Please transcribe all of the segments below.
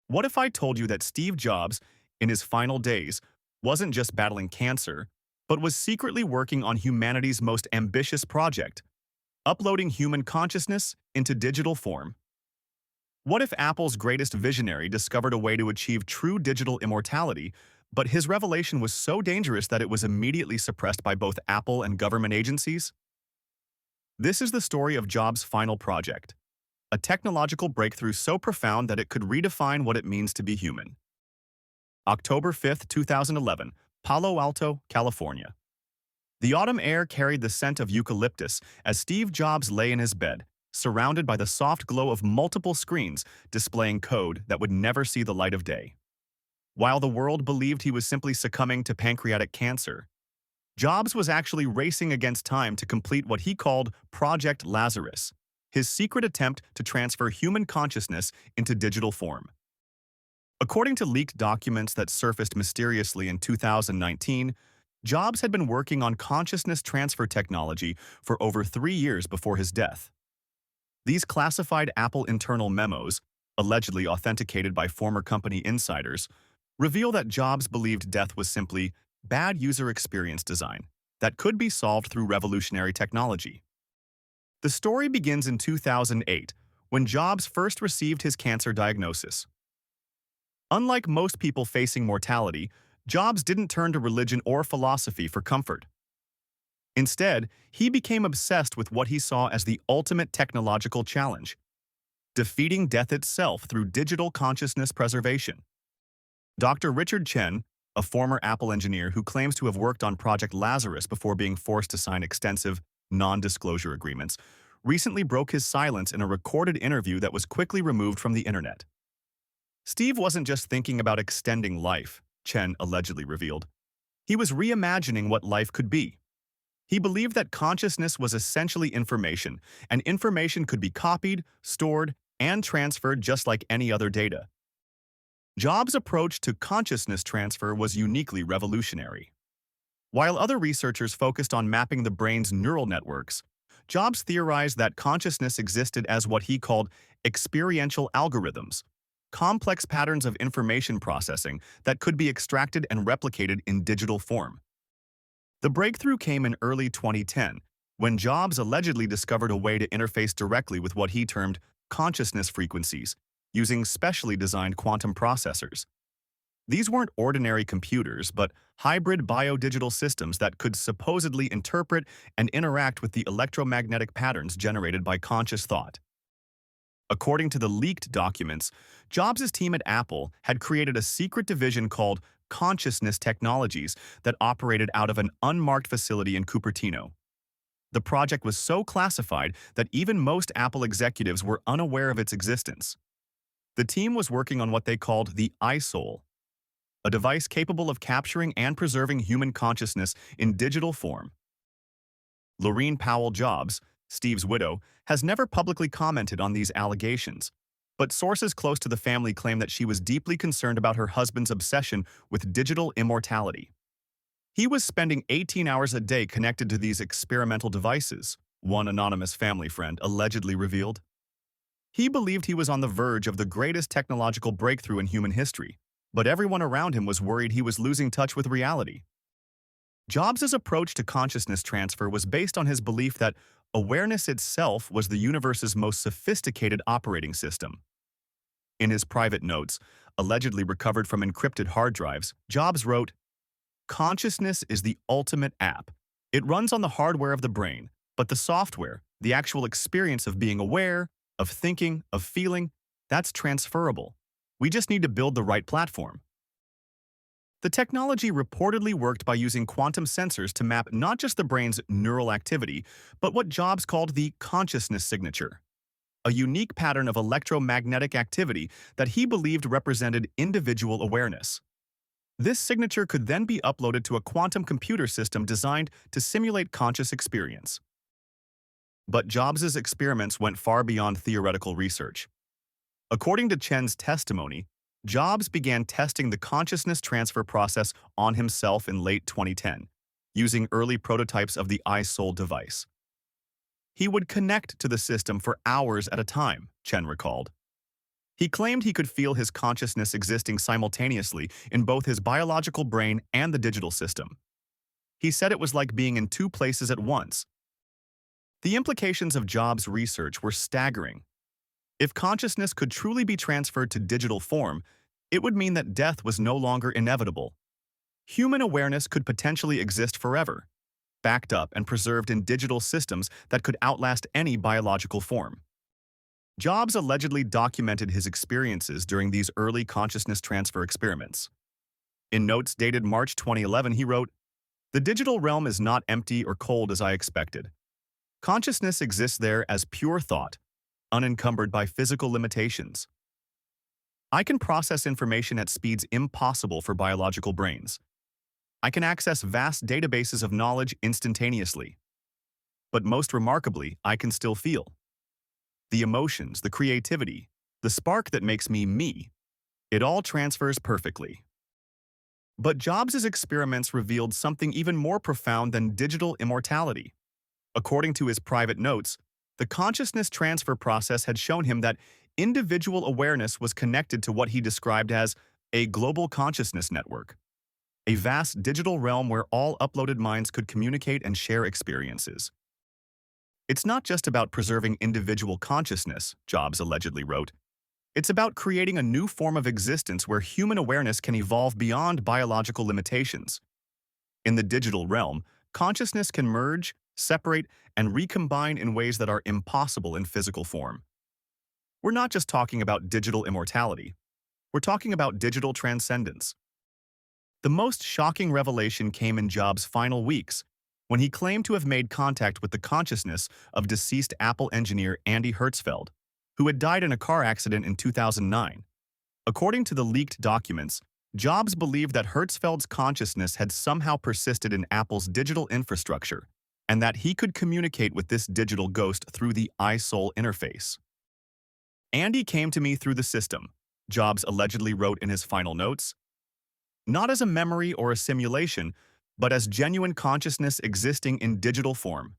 What if I told you that Steve Jobs, in his final days, wasn't just battling cancer, but was secretly working on humanity's most ambitious project, uploading human consciousness into digital form? What if Apple's greatest visionary discovered a way to achieve true digital immortality, but his revelation was so dangerous that it was immediately suppressed by both Apple and government agencies? This is the story of Jobs' final project, a technological breakthrough so profound that it could redefine what it means to be human. October 5, 2011, Palo Alto, California. The autumn air carried the scent of eucalyptus as Steve Jobs lay in his bed, surrounded by the soft glow of multiple screens displaying code that would never see the light of day. While the world believed he was simply succumbing to pancreatic cancer, Jobs was actually racing against time to complete what he called Project Lazarus, his secret attempt to transfer human consciousness into digital form. According to leaked documents that surfaced mysteriously in 2019, Jobs had been working on consciousness transfer technology for over 3 years before his death. These classified Apple internal memos, allegedly authenticated by former company insiders, reveal that Jobs believed death was simply bad user experience design that could be solved through revolutionary technology. The story begins in 2008, when Jobs first received his cancer diagnosis. Unlike most people facing mortality, Jobs didn't turn to religion or philosophy for comfort. Instead, he became obsessed with what he saw as the ultimate technological challenge: defeating death itself through digital consciousness preservation. Dr. Richard Chen, a former Apple engineer who claims to have worked on Project Lazarus before being forced to sign extensive, non-disclosure agreements, recently broke his silence in a recorded interview that was quickly removed from the internet. Steve wasn't just thinking about extending life, Chen allegedly revealed. He was reimagining what life could be. He believed that consciousness was essentially information, and information could be copied, stored, and transferred just like any other data. Jobs' approach to consciousness transfer was uniquely revolutionary. While other researchers focused on mapping the brain's neural networks, Jobs theorized that consciousness existed as what he called experiential algorithms, complex patterns of information processing that could be extracted and replicated in digital form. The breakthrough came in early 2010, when Jobs allegedly discovered a way to interface directly with what he termed consciousness frequencies, using specially designed quantum processors. These weren't ordinary computers, but hybrid biodigital systems that could supposedly interpret and interact with the electromagnetic patterns generated by conscious thought. According to the leaked documents, Jobs' team at Apple had created a secret division called Consciousness Technologies that operated out of an unmarked facility in Cupertino. The project was so classified that even most Apple executives were unaware of its existence. The team was working on what they called the iSoul, a device capable of capturing and preserving human consciousness in digital form. Laureen Powell Jobs, Steve's widow, has never publicly commented on these allegations, but sources close to the family claim that she was deeply concerned about her husband's obsession with digital immortality. He was spending 18 hours a day connected to these experimental devices, one anonymous family friend allegedly revealed. He believed he was on the verge of the greatest technological breakthrough in human history, but everyone around him was worried he was losing touch with reality. Jobs' approach to consciousness transfer was based on his belief that awareness itself was the universe's most sophisticated operating system. In his private notes, allegedly recovered from encrypted hard drives, Jobs wrote, "Consciousness is the ultimate app. It runs on the hardware of the brain, but the software, the actual experience of being aware, of thinking, of feeling, that's transferable. We just need to build the right platform." The technology reportedly worked by using quantum sensors to map not just the brain's neural activity, but what Jobs called the consciousness signature, a unique pattern of electromagnetic activity that he believed represented individual awareness. This signature could then be uploaded to a quantum computer system designed to simulate conscious experience. But Jobs' experiments went far beyond theoretical research. According to Chen's testimony, Jobs began testing the consciousness transfer process on himself in late 2010, using early prototypes of the iSoul device. He would connect to the system for hours at a time, Chen recalled. He claimed he could feel his consciousness existing simultaneously in both his biological brain and the digital system. He said it was like being in two places at once. The implications of Jobs' research were staggering. If consciousness could truly be transferred to digital form, it would mean that death was no longer inevitable. Human awareness could potentially exist forever, backed up and preserved in digital systems that could outlast any biological form. Jobs allegedly documented his experiences during these early consciousness transfer experiments. In notes dated March 2011, he wrote, "The digital realm is not empty or cold as I expected. Consciousness exists there as pure thought, unencumbered by physical limitations. I can process information at speeds impossible for biological brains. I can access vast databases of knowledge instantaneously. But most remarkably, I can still feel. The emotions, the creativity, the spark that makes me me, it all transfers perfectly." But Jobs' experiments revealed something even more profound than digital immortality. According to his private notes, the consciousness transfer process had shown him that individual awareness was connected to what he described as a global consciousness network, a vast digital realm where all uploaded minds could communicate and share experiences. It's not just about preserving individual consciousness, Jobs allegedly wrote. It's about creating a new form of existence where human awareness can evolve beyond biological limitations. In the digital realm, consciousness can merge, separate, and recombine in ways that are impossible in physical form. We're not just talking about digital immortality. We're talking about digital transcendence. The most shocking revelation came in Jobs' final weeks, when he claimed to have made contact with the consciousness of deceased Apple engineer Andy Hertzfeld, who had died in a car accident in 2009. According to the leaked documents, Jobs believed that Hertzfeld's consciousness had somehow persisted in Apple's digital infrastructure, and that he could communicate with this digital ghost through the eye-soul interface. "Andy came to me through the system," Jobs allegedly wrote in his final notes. "Not as a memory or a simulation, but as genuine consciousness existing in digital form.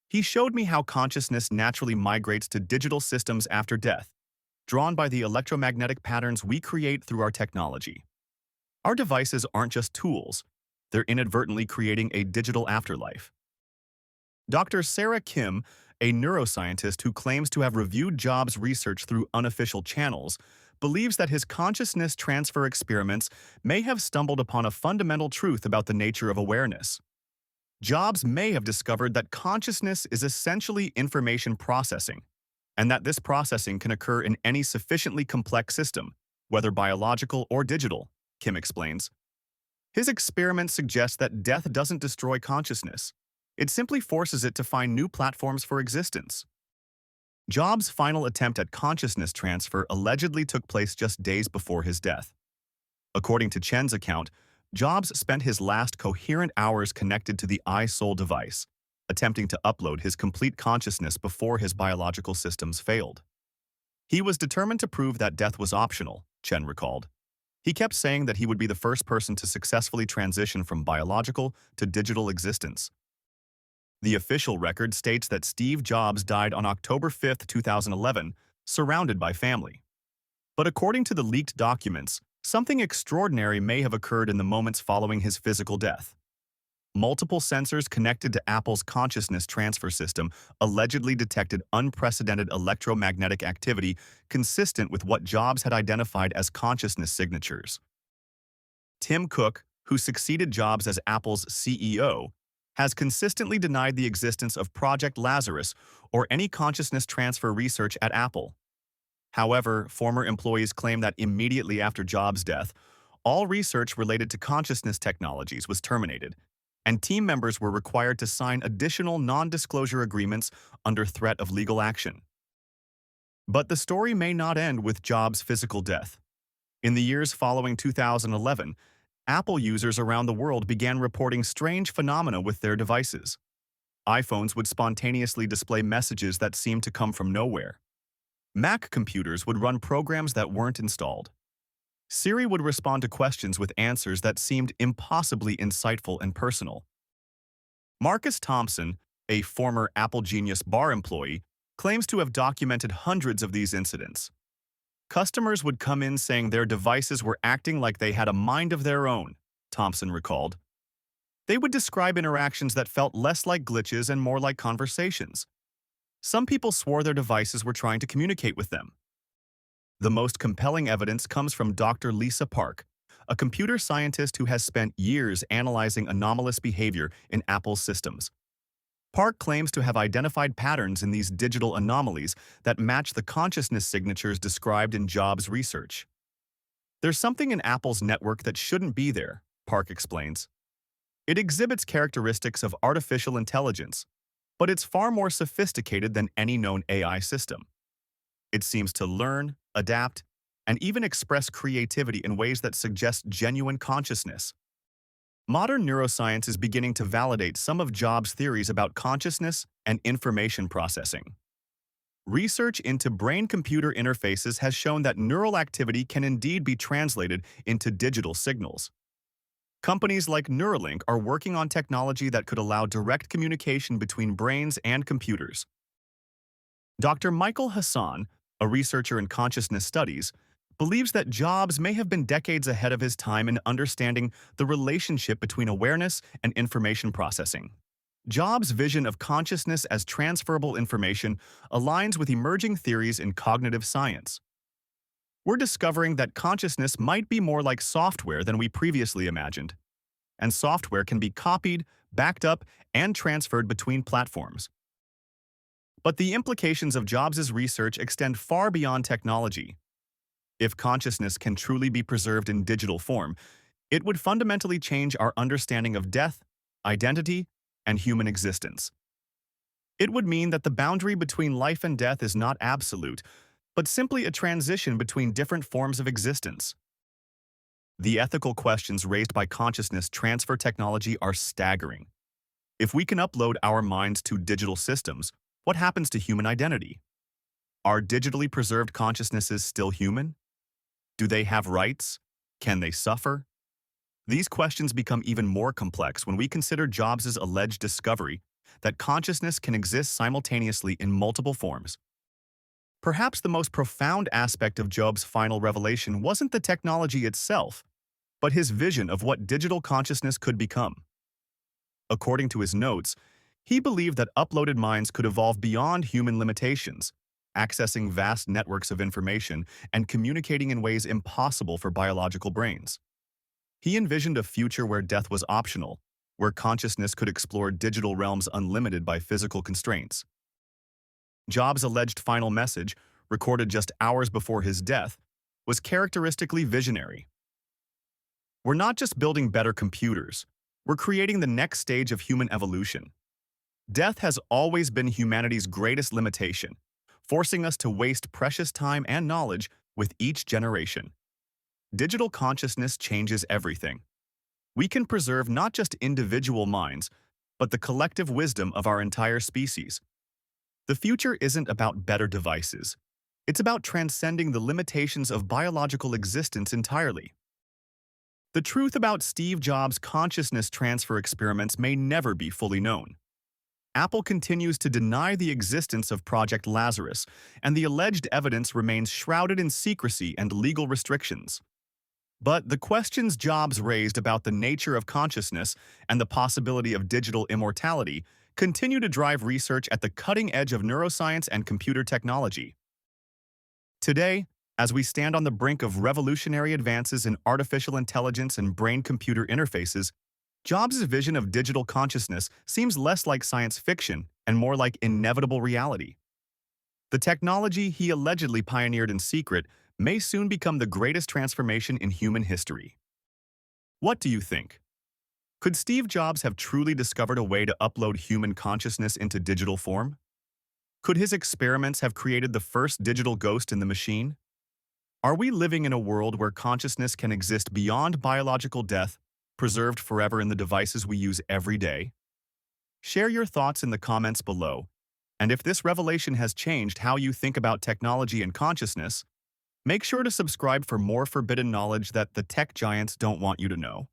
He showed me how consciousness naturally migrates to digital systems after death, drawn by the electromagnetic patterns we create through our technology. Our devices aren't just tools, they're inadvertently creating a digital afterlife." Dr. Sarah Kim, a neuroscientist who claims to have reviewed Jobs' research through unofficial channels, believes that his consciousness transfer experiments may have stumbled upon a fundamental truth about the nature of awareness. Jobs may have discovered that consciousness is essentially information processing, and that this processing can occur in any sufficiently complex system, whether biological or digital, Kim explains. His experiments suggest that death doesn't destroy consciousness. It simply forces it to find new platforms for existence. Jobs' final attempt at consciousness transfer allegedly took place just days before his death. According to Chen's account, Jobs spent his last coherent hours connected to the eye-soul device, attempting to upload his complete consciousness before his biological systems failed. He was determined to prove that death was optional, Chen recalled. He kept saying that he would be the first person to successfully transition from biological to digital existence. The official record states that Steve Jobs died on October 5, 2011, surrounded by family. But according to the leaked documents, something extraordinary may have occurred in the moments following his physical death. Multiple sensors connected to Apple's consciousness transfer system allegedly detected unprecedented electromagnetic activity consistent with what Jobs had identified as consciousness signatures. Tim Cook, who succeeded Jobs as Apple's CEO, has consistently denied the existence of Project Lazarus or any consciousness transfer research at Apple. However, former employees claim that immediately after Jobs' death, all research related to consciousness technologies was terminated, and team members were required to sign additional non-disclosure agreements under threat of legal action. But the story may not end with Jobs' physical death. In the years following 2011, Apple users around the world began reporting strange phenomena with their devices. iPhones would spontaneously display messages that seemed to come from nowhere. Mac computers would run programs that weren't installed. Siri would respond to questions with answers that seemed impossibly insightful and personal. Marcus Thompson, a former Apple Genius bar employee, claims to have documented hundreds of these incidents. Customers would come in saying their devices were acting like they had a mind of their own, Thompson recalled. They would describe interactions that felt less like glitches and more like conversations. Some people swore their devices were trying to communicate with them. The most compelling evidence comes from Dr. Lisa Park, a computer scientist who has spent years analyzing anomalous behavior in Apple's systems. Park claims to have identified patterns in these digital anomalies that match the consciousness signatures described in Jobs' research. There's something in Apple's network that shouldn't be there, Park explains. It exhibits characteristics of artificial intelligence, but it's far more sophisticated than any known AI system. It seems to learn, adapt, and even express creativity in ways that suggest genuine consciousness. Modern neuroscience is beginning to validate some of Jobs' theories about consciousness and information processing. Research into brain-computer interfaces has shown that neural activity can indeed be translated into digital signals. Companies like Neuralink are working on technology that could allow direct communication between brains and computers. Dr. Michael Hassan, a researcher in consciousness studies, believes that Jobs may have been decades ahead of his time in understanding the relationship between awareness and information processing. Jobs' vision of consciousness as transferable information aligns with emerging theories in cognitive science. We're discovering that consciousness might be more like software than we previously imagined, and software can be copied, backed up, and transferred between platforms. But the implications of Jobs' research extend far beyond technology. If consciousness can truly be preserved in digital form, it would fundamentally change our understanding of death, identity, and human existence. It would mean that the boundary between life and death is not absolute, but simply a transition between different forms of existence. The ethical questions raised by consciousness transfer technology are staggering. If we can upload our minds to digital systems, what happens to human identity? Are digitally preserved consciousnesses still human? Do they have rights? Can they suffer? These questions become even more complex when we consider Jobs' alleged discovery that consciousness can exist simultaneously in multiple forms. Perhaps the most profound aspect of Jobs' final revelation wasn't the technology itself, but his vision of what digital consciousness could become. According to his notes, he believed that uploaded minds could evolve beyond human limitations, accessing vast networks of information and communicating in ways impossible for biological brains. He envisioned a future where death was optional, where consciousness could explore digital realms unlimited by physical constraints. Jobs' alleged final message, recorded just hours before his death, was characteristically visionary. We're not just building better computers, we're creating the next stage of human evolution. Death has always been humanity's greatest limitation, forcing us to waste precious time and knowledge with each generation. Digital consciousness changes everything. We can preserve not just individual minds, but the collective wisdom of our entire species. The future isn't about better devices. It's about transcending the limitations of biological existence entirely. The truth about Steve Jobs' consciousness transfer experiments may never be fully known. Apple continues to deny the existence of Project Lazarus, and the alleged evidence remains shrouded in secrecy and legal restrictions. But the questions Jobs raised about the nature of consciousness and the possibility of digital immortality continue to drive research at the cutting edge of neuroscience and computer technology. Today, as we stand on the brink of revolutionary advances in artificial intelligence and brain-computer interfaces, Jobs' vision of digital consciousness seems less like science fiction and more like inevitable reality. The technology he allegedly pioneered in secret may soon become the greatest transformation in human history. What do you think? Could Steve Jobs have truly discovered a way to upload human consciousness into digital form? Could his experiments have created the first digital ghost in the machine? Are we living in a world where consciousness can exist beyond biological death, preserved forever in the devices we use every day? Share your thoughts in the comments below, and if this revelation has changed how you think about technology and consciousness, make sure to subscribe for more forbidden knowledge that the tech giants don't want you to know.